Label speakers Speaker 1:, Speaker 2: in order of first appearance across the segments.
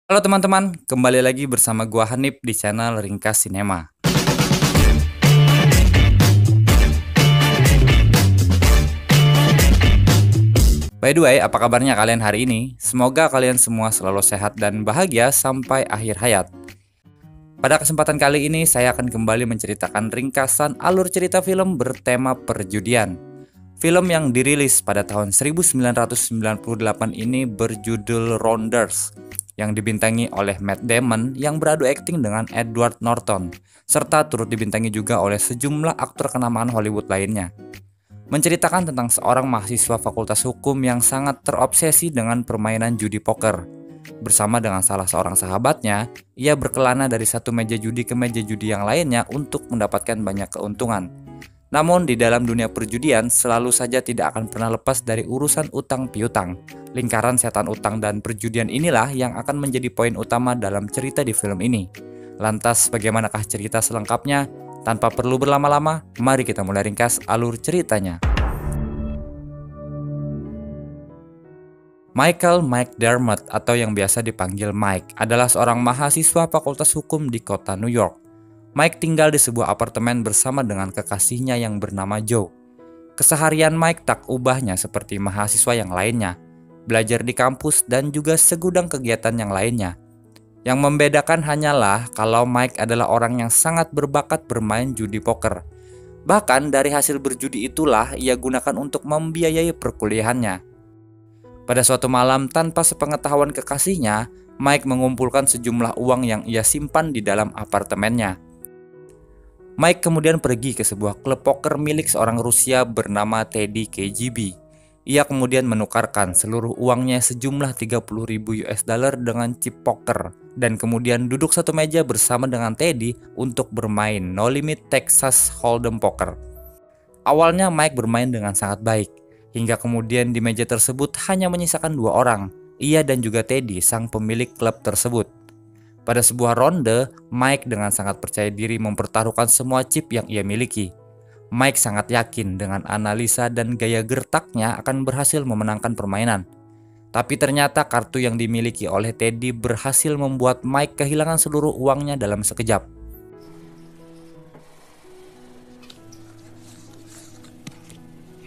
Speaker 1: Halo teman-teman, kembali lagi bersama gua Hanif di channel Ringkas Sinema. By the way, apa kabarnya kalian hari ini? Semoga kalian semua selalu sehat dan bahagia sampai akhir hayat. Pada kesempatan kali ini, saya akan kembali menceritakan ringkasan alur cerita film bertema perjudian. Film yang dirilis pada tahun 1998 ini berjudul Rounders, yang dibintangi oleh Matt Damon yang beradu akting dengan Edward Norton, serta turut dibintangi juga oleh sejumlah aktor kenamaan Hollywood lainnya. Menceritakan tentang seorang mahasiswa fakultas hukum yang sangat terobsesi dengan permainan judi poker. Bersama dengan salah seorang sahabatnya, ia berkelana dari satu meja judi ke meja judi yang lainnya untuk mendapatkan banyak keuntungan. Namun di dalam dunia perjudian selalu saja tidak akan pernah lepas dari urusan utang piutang. Lingkaran setan utang dan perjudian inilah yang akan menjadi poin utama dalam cerita di film ini. Lantas bagaimanakah cerita selengkapnya? Tanpa perlu berlama-lama, mari kita mulai ringkas alur ceritanya. Michael McDermott atau yang biasa dipanggil Mike adalah seorang mahasiswa fakultas hukum di kota New York. Mike tinggal di sebuah apartemen bersama dengan kekasihnya yang bernama Joe. Keseharian Mike tak ubahnya seperti mahasiswa yang lainnya, belajar di kampus dan juga segudang kegiatan yang lainnya. Yang membedakan hanyalah kalau Mike adalah orang yang sangat berbakat bermain judi poker. Bahkan dari hasil berjudi itulah ia gunakan untuk membiayai perkuliahannya. Pada suatu malam tanpa sepengetahuan kekasihnya, Mike mengumpulkan sejumlah uang yang ia simpan di dalam apartemennya. Mike kemudian pergi ke sebuah klub poker milik seorang Rusia bernama Teddy KGB. Ia kemudian menukarkan seluruh uangnya sejumlah 30.000 US dollar dengan chip poker dan kemudian duduk satu meja bersama dengan Teddy untuk bermain No Limit Texas Hold'em Poker. Awalnya Mike bermain dengan sangat baik, hingga kemudian di meja tersebut hanya menyisakan dua orang, ia dan juga Teddy sang pemilik klub tersebut. Pada sebuah ronde, Mike dengan sangat percaya diri mempertaruhkan semua chip yang ia miliki. Mike sangat yakin dengan analisa dan gaya gertaknya akan berhasil memenangkan permainan. Tapi ternyata kartu yang dimiliki oleh Teddy berhasil membuat Mike kehilangan seluruh uangnya dalam sekejap.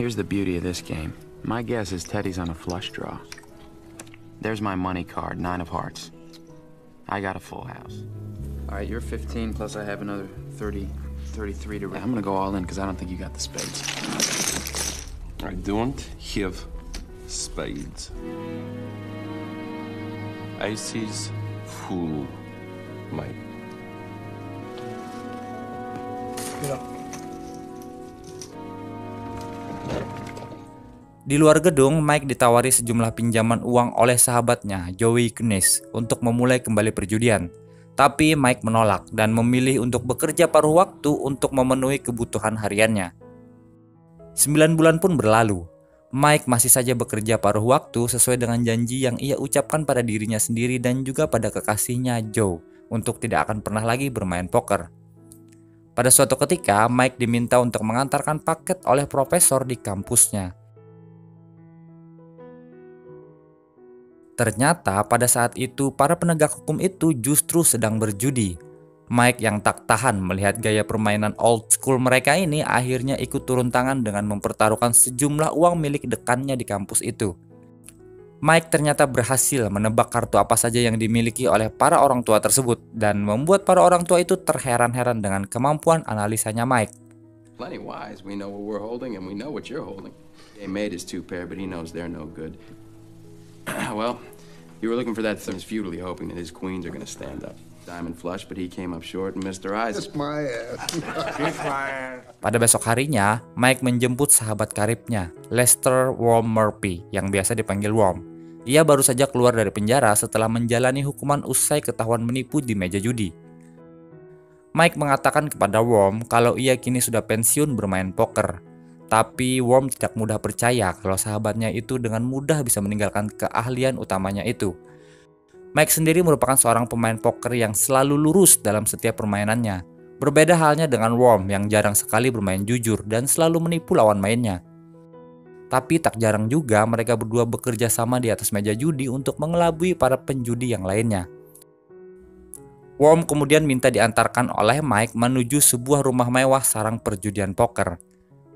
Speaker 2: Here's the beauty of this game. My guess is Teddy's on a flush draw. There's my money card, 9 of hearts. I got a full house.
Speaker 3: All right, you're 15, plus I have another 33 to...
Speaker 2: Yeah, I'm gonna go all in because I don't think you got the spades.
Speaker 4: I don't have spades. Aces full, mate.
Speaker 1: Di luar gedung, Mike ditawari sejumlah pinjaman uang oleh sahabatnya, Joey Knies, untuk memulai kembali perjudian. Tapi Mike menolak dan memilih untuk bekerja paruh waktu untuk memenuhi kebutuhan hariannya. 9 bulan pun berlalu. Mike masih saja bekerja paruh waktu sesuai dengan janji yang ia ucapkan pada dirinya sendiri dan juga pada kekasihnya Joe untuk tidak akan pernah lagi bermain poker. Pada suatu ketika, Mike diminta untuk mengantarkan paket oleh profesor di kampusnya. Ternyata pada saat itu para penegak hukum itu justru sedang berjudi. Mike yang tak tahan melihat gaya permainan old school mereka ini akhirnya ikut turun tangan dengan mempertaruhkan sejumlah uang milik dekannya di kampus itu. Mike ternyata berhasil menebak kartu apa saja yang dimiliki oleh para orang tua tersebut dan membuat para orang tua itu terheran-heran dengan kemampuan analisanya Mike.
Speaker 3: Plenty wise. We know what we're holding and we know what you're holding. They made his two pair, but he knows they're no good. Well, you were looking for that thing, futilely hoping that his queens are going to stand up. Diamond flush, but he came up short and Mr. Eyes.
Speaker 5: Kiss my ass.
Speaker 1: Pada besok harinya, Mike menjemput sahabat karibnya, Lester Worm Murphy, yang biasa dipanggil Worm. Ia baru saja keluar dari penjara setelah menjalani hukuman usai ketahuan menipu di meja judi. Mike mengatakan kepada Worm kalau ia kini sudah pensiun bermain poker. Tapi Worm tidak mudah percaya kalau sahabatnya itu dengan mudah bisa meninggalkan keahlian utamanya itu. Mike sendiri merupakan seorang pemain poker yang selalu lurus dalam setiap permainannya. Berbeda halnya dengan Worm yang jarang sekali bermain jujur dan selalu menipu lawan mainnya. Tapi tak jarang juga mereka berdua bekerja sama di atas meja judi untuk mengelabui para penjudi yang lainnya. Worm kemudian minta diantarkan oleh Mike menuju sebuah rumah mewah sarang perjudian poker.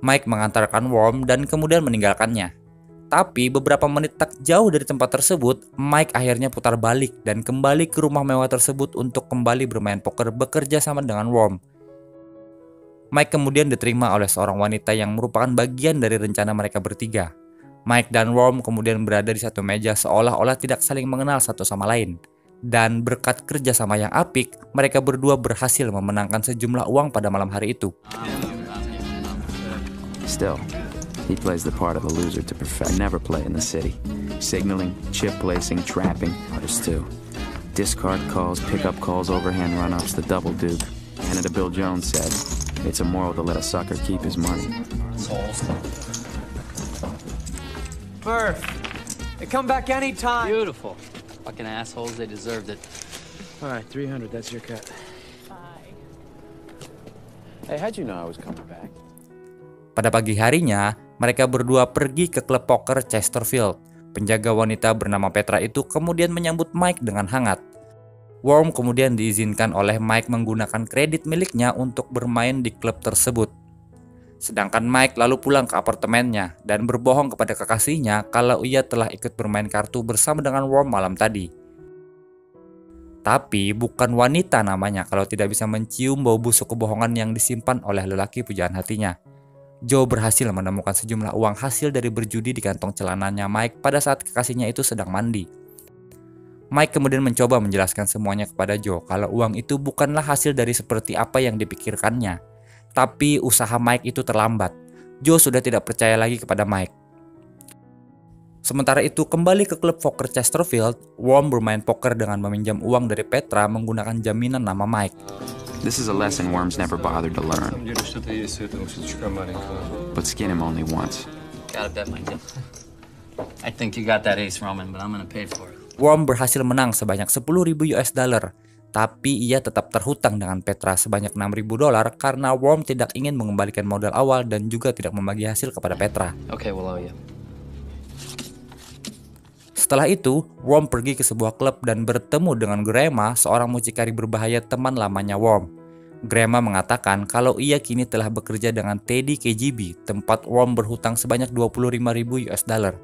Speaker 1: Mike mengantarkan Worm dan kemudian meninggalkannya. Tapi beberapa menit tak jauh dari tempat tersebut, Mike akhirnya putar balik dan kembali ke rumah mewah tersebut untuk kembali bermain poker bekerja sama dengan Worm. Mike kemudian diterima oleh seorang wanita yang merupakan bagian dari rencana mereka bertiga. Mike dan Worm kemudian berada di satu meja seolah-olah tidak saling mengenal satu sama lain. Dan berkat kerjasama yang apik, mereka berdua berhasil memenangkan sejumlah uang pada malam hari itu.
Speaker 2: Still, he plays the part of a loser to perfection. Never play in the city. Signaling, chip placing, trapping, others too. Discard calls, pickup calls, overhand run-ups, the double duke. Senator Bill Jones said, it's immoral to let a sucker keep his money.
Speaker 6: Murph, they come back anytime.
Speaker 7: Beautiful. Fucking assholes, they deserved it.
Speaker 2: All right, 300, that's your cut. Hey, how'd you know I was coming back?
Speaker 1: Pada pagi harinya, mereka berdua pergi ke klub poker Chesterfield. Penjaga wanita bernama Petra itu kemudian menyambut Mike dengan hangat. Worm kemudian diizinkan oleh Mike menggunakan kredit miliknya untuk bermain di klub tersebut. Sedangkan Mike lalu pulang ke apartemennya dan berbohong kepada kekasihnya kalau ia telah ikut bermain kartu bersama dengan Worm malam tadi. Tapi bukan wanita namanya kalau tidak bisa mencium bau busuk kebohongan yang disimpan oleh lelaki pujaan hatinya. Joe berhasil menemukan sejumlah uang hasil dari berjudi di kantong celananya Mike pada saat kekasihnya itu sedang mandi. Mike kemudian mencoba menjelaskan semuanya kepada Joe kalau uang itu bukanlah hasil dari seperti apa yang dipikirkannya. Tapi usaha Mike itu terlambat. Joe sudah tidak percaya lagi kepada Mike. Sementara itu kembali ke klub poker Chesterfield, Worm bermain poker dengan meminjam uang dari Petra menggunakan jaminan nama Mike.
Speaker 2: This is a lesson Worms never bothered to learn. But skin him only once.
Speaker 7: Gotta bet my deal. I think you got that ace, Roman, but I'm gonna pay for it.
Speaker 1: Worm berhasil menang sebanyak 10.000 US dollar. Tapi ia tetap terhutang dengan Petra sebanyak 6.000 dolar karena Worm tidak ingin mengembalikan modal awal dan juga tidak membagi hasil kepada Petra.
Speaker 7: Okay, we'll owe you.
Speaker 1: Setelah itu, Worm pergi ke sebuah klub dan bertemu dengan Grema, seorang mucikari berbahaya teman lamanya Worm. Grema mengatakan kalau ia kini telah bekerja dengan Teddy KGB, tempat Worm berhutang sebanyak 25.000 US dollar.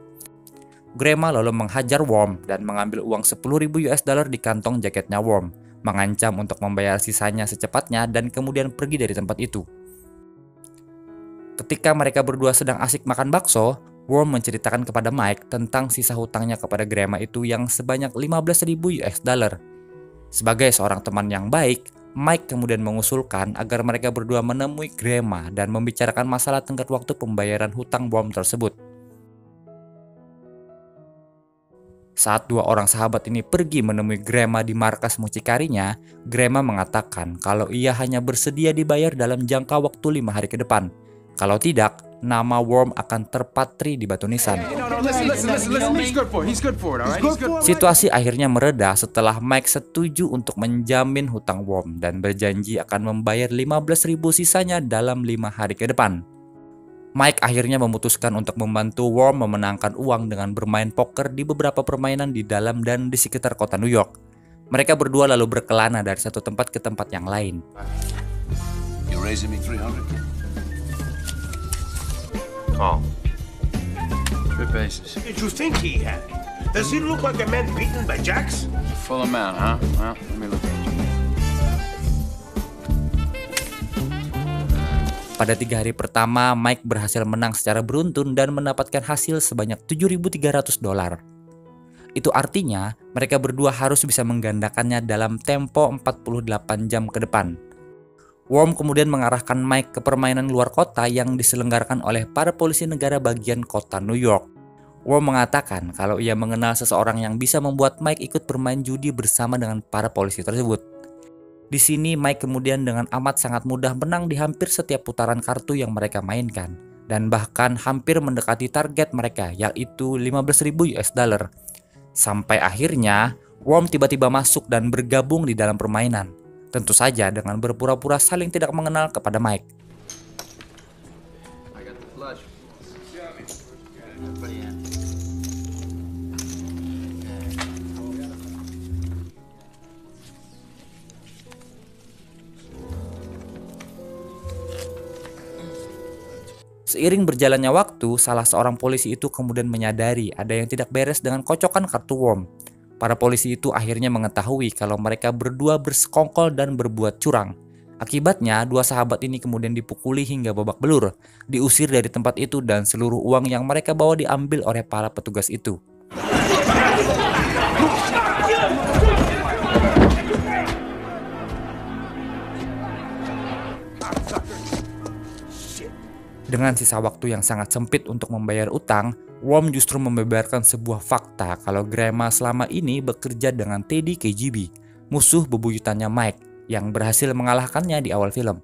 Speaker 1: Grema lalu menghajar Worm dan mengambil uang 10.000 US dollar di kantong jaketnya Worm, mengancam untuk membayar sisanya secepatnya dan kemudian pergi dari tempat itu. Ketika mereka berdua sedang asik makan bakso, Worm menceritakan kepada Mike tentang sisa hutangnya kepada Grema itu yang sebanyak 15.000 US dollar. Sebagai seorang teman yang baik, Mike kemudian mengusulkan agar mereka berdua menemui Grema dan membicarakan masalah tenggat waktu pembayaran hutang Worm tersebut. Saat dua orang sahabat ini pergi menemui Grema di markas mucikarinya, Grema mengatakan kalau ia hanya bersedia dibayar dalam jangka waktu 5 hari ke depan. Kalau tidak, nama Worm akan terpatri di batu nisan. Situasi akhirnya mereda setelah Mike setuju untuk menjamin hutang Worm dan berjanji akan membayar 15.000 sisanya dalam 5 hari ke depan. Mike akhirnya memutuskan untuk membantu Worm memenangkan uang dengan bermain poker di beberapa permainan di dalam dan di sekitar kota New York. Mereka berdua lalu berkelana dari satu tempat ke tempat yang lain.
Speaker 8: You raising me 300?
Speaker 4: Call. Good basis.
Speaker 5: Did you think he had? Does he look like a man beaten by jacks?
Speaker 2: Full amount, huh? Well, let me look at you.
Speaker 1: Pada 3 hari pertama, Mike berhasil menang secara beruntun dan mendapatkan hasil sebanyak 7.300 dolar. Itu artinya mereka berdua harus bisa menggandakannya dalam tempo 48 jam ke depan. Worm kemudian mengarahkan Mike ke permainan luar kota yang diselenggarakan oleh para polisi negara bagian kota New York. Worm mengatakan kalau ia mengenal seseorang yang bisa membuat Mike ikut bermain judi bersama dengan para polisi tersebut. Di sini Mike kemudian dengan amat sangat mudah menang di hampir setiap putaran kartu yang mereka mainkan dan bahkan hampir mendekati target mereka yaitu 15.000 US dollar. Sampai akhirnya Worm tiba-tiba masuk dan bergabung di dalam permainan. Tentu saja dengan berpura-pura saling tidak mengenal kepada Mike. Seiring berjalannya waktu, salah seorang polisi itu kemudian menyadari ada yang tidak beres dengan kocokan kartu Worm. Para polisi itu akhirnya mengetahui kalau mereka berdua bersekongkol dan berbuat curang. Akibatnya, dua sahabat ini kemudian dipukuli hingga babak belur, diusir dari tempat itu dan seluruh uang yang mereka bawa diambil oleh para petugas itu. Dengan sisa waktu yang sangat sempit untuk membayar utang, Worm justru membeberkan sebuah fakta kalau Grandma selama ini bekerja dengan Teddy KGB, musuh bebuyutannya Mike, yang berhasil mengalahkannya di awal film.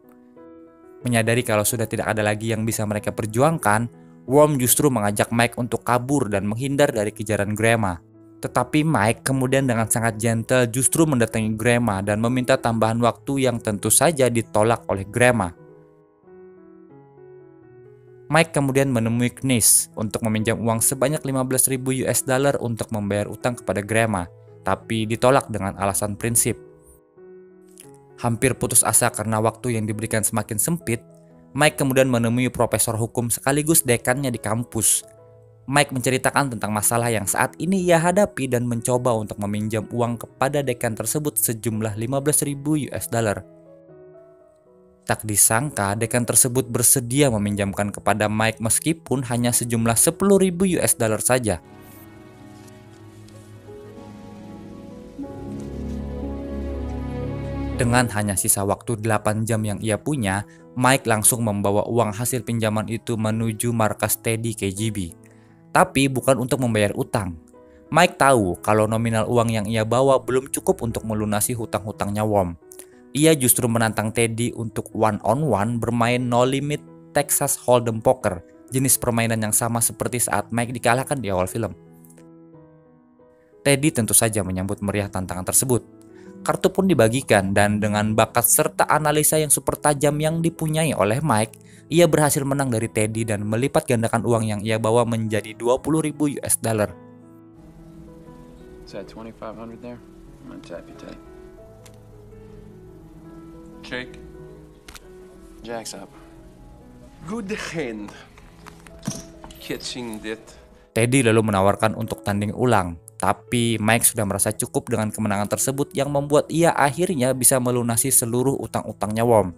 Speaker 1: Menyadari kalau sudah tidak ada lagi yang bisa mereka perjuangkan, Worm justru mengajak Mike untuk kabur dan menghindar dari kejaran Grandma. Tetapi Mike kemudian dengan sangat gentle justru mendatangi Grandma dan meminta tambahan waktu yang tentu saja ditolak oleh Grandma. Mike kemudian menemui Kniss untuk meminjam uang sebanyak 15.000 US dollar untuk membayar utang kepada Grandma, tapi ditolak dengan alasan prinsip. Hampir putus asa karena waktu yang diberikan semakin sempit, Mike kemudian menemui profesor hukum sekaligus dekannya di kampus. Mike menceritakan tentang masalah yang saat ini ia hadapi dan mencoba untuk meminjam uang kepada dekan tersebut sejumlah 15.000 US dollar. Tak disangka, dekan tersebut bersedia meminjamkan kepada Mike meskipun hanya sejumlah 10.000 US dollar saja. Dengan hanya sisa waktu 8 jam yang ia punya, Mike langsung membawa uang hasil pinjaman itu menuju markas Teddy KGB. Tapi bukan untuk membayar utang. Mike tahu kalau nominal uang yang ia bawa belum cukup untuk melunasi hutang-hutangnya Worm. Ia justru menantang Teddy untuk one-on-one bermain no limit Texas Hold'em Poker, jenis permainan yang sama seperti saat Mike dikalahkan di awal film. Teddy tentu saja menyambut meriah tantangan tersebut. Kartu pun dibagikan dan dengan bakat serta analisa yang super tajam yang dipunyai oleh Mike, ia berhasil menang dari Teddy dan melipat gandakan uang yang ia bawa menjadi 20.000 US dollar.
Speaker 3: Is that 2,500 there? I'm gonna tap you tight.
Speaker 4: Shake.
Speaker 3: Jack's up.
Speaker 4: Good hand. Catching that.
Speaker 1: Teddy lalu menawarkan untuk tanding ulang, tapi Mike sudah merasa cukup dengan kemenangan tersebut yang membuat ia akhirnya bisa melunasi seluruh utang-utangnya Worm.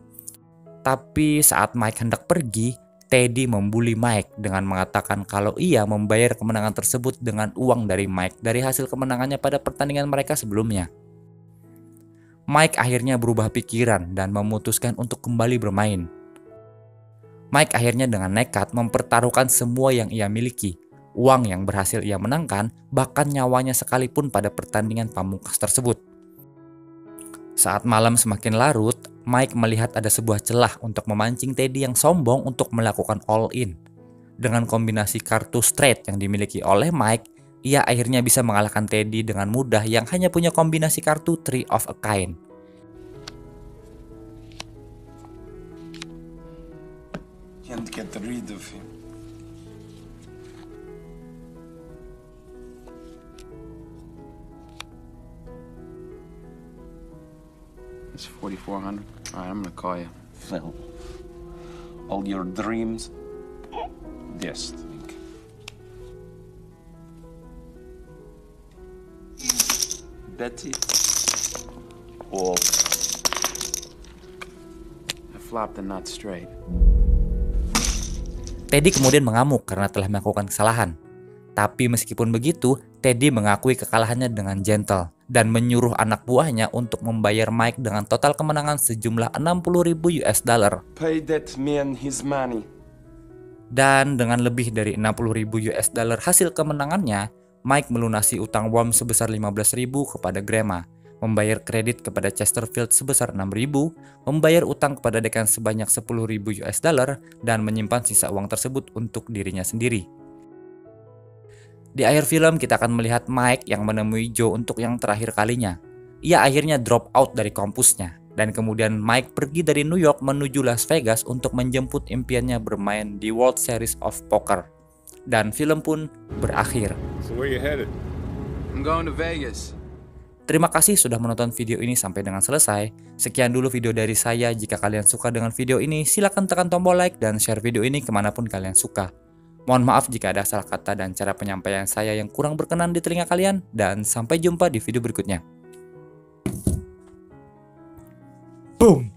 Speaker 1: Tapi saat Mike hendak pergi, Teddy membuli Mike dengan mengatakan kalau ia membayar kemenangan tersebut dengan uang dari Mike dari hasil kemenangannya pada pertandingan mereka sebelumnya. Mike akhirnya berubah pikiran dan memutuskan untuk kembali bermain. Mike akhirnya dengan nekat mempertaruhkan semua yang ia miliki, uang yang berhasil ia menangkan, bahkan nyawanya sekalipun pada pertandingan pamungkas tersebut. Saat malam semakin larut, Mike melihat ada sebuah celah untuk memancing Teddy yang sombong untuk melakukan all-in. Dengan kombinasi kartu straight yang dimiliki oleh Mike, ia akhirnya bisa mengalahkan Teddy dengan mudah yang hanya punya kombinasi kartu 3 of a kind.
Speaker 4: Can't get rid of him.
Speaker 3: It's 4,400. All right, I'm gonna call you.
Speaker 4: Well, all your dreams, destiny. Betty. All.
Speaker 3: I flopped the nut straight.
Speaker 1: Teddy kemudian mengamuk karena telah melakukan kesalahan. Tapi meskipun begitu, Teddy mengakui kekalahannya dengan gentle dan menyuruh anak buahnya untuk membayar Mike dengan total kemenangan sejumlah 60.000 US dollar.
Speaker 4: Pay that man his money.
Speaker 1: Dan dengan lebih dari 60.000 US dollar hasil kemenangannya, Mike melunasi utang Worm sebesar 15.000 kepada Grandma, membayar kredit kepada Chesterfield sebesar 6.000, membayar utang kepada dekan sebanyak 10.000 US dollar, dan menyimpan sisa uang tersebut untuk dirinya sendiri. Di akhir film kita akan melihat Mike yang menemui Joe untuk yang terakhir kalinya. Ia akhirnya drop out dari kampusnya, dan kemudian Mike pergi dari New York menuju Las Vegas untuk menjemput impiannya bermain di World Series of Poker. Dan film pun berakhir.
Speaker 4: So where you headed?
Speaker 3: I'm going to Vegas.
Speaker 1: Terima kasih sudah menonton video ini sampai dengan selesai. Sekian dulu video dari saya. Jika kalian suka dengan video ini, silahkan tekan tombol like dan share video ini kemanapun kalian suka. Mohon maaf jika ada salah kata dan cara penyampaian saya yang kurang berkenan di telinga kalian. Dan sampai jumpa di video berikutnya. Boom!